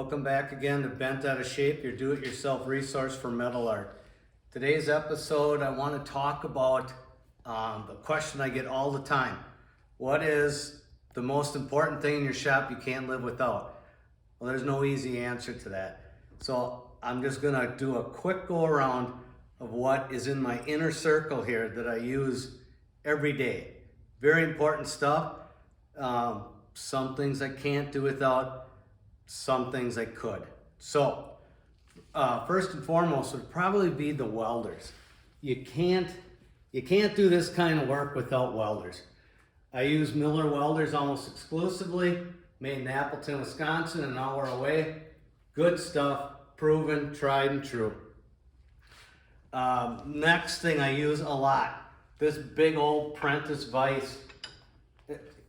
Welcome back again to Bent Out of Shape, your do-it-yourself resource for metal art. Today's episode, I want to talk about the question I get all the time. What is the most important thing in your shop you can't live without? Well, there's no easy answer to that. So I'm just going to do a quick go around of what is in my inner circle here that I use every day. Very important stuff. Some things I can't do without, some things I could. So first and foremost would probably be the welders. You can't do this kind of work without welders. I use Miller welders almost exclusively, made in Appleton, Wisconsin, an hour away. Good stuff, proven, tried and true. Next thing I use a lot, this big old Apprentice Vice.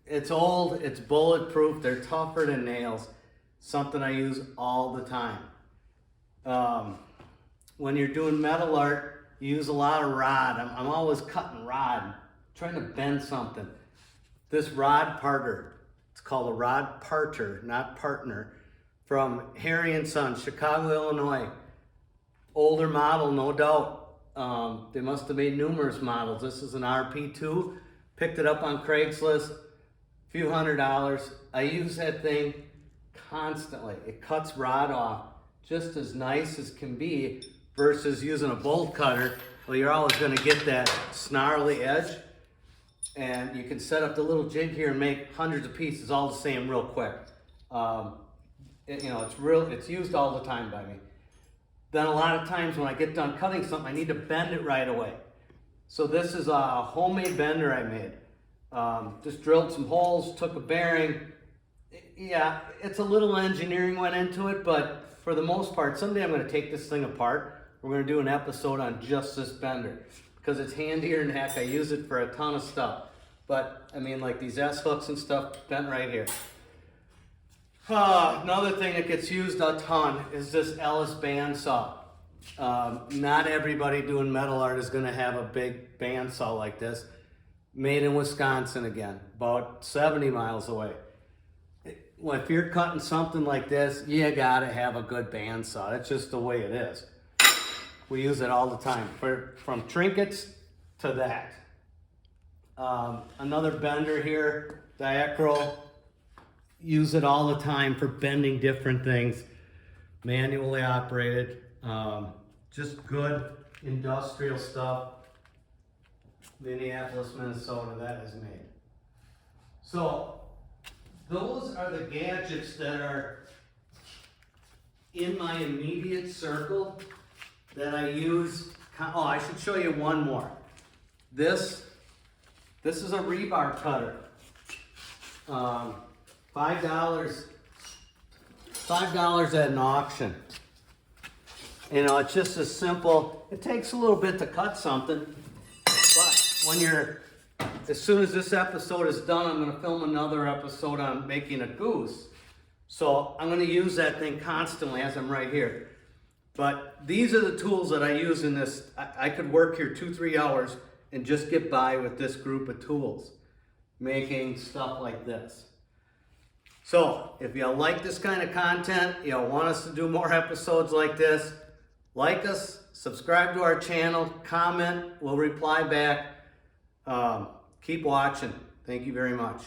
It's old, it's bulletproof, they're tougher than nails. Something I use all the time. When you're doing metal art, you use a lot of rod. I'm always cutting rod, trying to bend something. This rod parter, it's called a rod parter, not partner, from Harry & Sons, Chicago, Illinois. Older model, no doubt. They must have made numerous models. This is an RP2. Picked it up on Craigslist, few $100s. I use that thing constantly. It cuts rod off just as nice as can be versus using a bolt cutter. Well, you're always going to get that snarly edge, and you can set up the little jig here and make hundreds of pieces all the same real quick. It's used all the time by me. Then a lot of times when I get done cutting something, I need to bend it right away. So this is a homemade bender I made. Just drilled some holes, took a bearing. Yeah, it's a little engineering went into it, but for the most part, someday I'm going to take this thing apart. We're going to do an episode on just this bender because it's handier than heck. I use it for a ton of stuff. But, I mean, like these S-hooks and stuff, bent right here. Another thing that gets used a ton is this Ellis Band Saw. Not everybody doing metal art is going to have a big band saw like this. Made in Wisconsin again, about 70 miles away. Well, if you're cutting something like this, you gotta have a good band saw. That's just the way it is. We use it all the time, from trinkets to that. Another bender here, diacryl. Use it all the time for bending different things. Manually operated. Just good industrial stuff. Minneapolis, Minnesota, that is made. So, those are the gadgets that are in my immediate circle that I use. Oh, I should show you one more. This is a rebar cutter. $5 at an auction. You know, it's just as simple. It takes a little bit to cut something, but as soon as this episode is done, I'm going to film another episode on making a goose. So I'm going to use that thing constantly as I'm right here. But these are the tools that I use in this. I could work here 2-3 hours and just get by with this group of tools, making stuff like this. So if you like this kind of content, you want us to do more episodes like this, like us, subscribe to our channel, comment, we'll reply back. Keep watching. Thank you very much.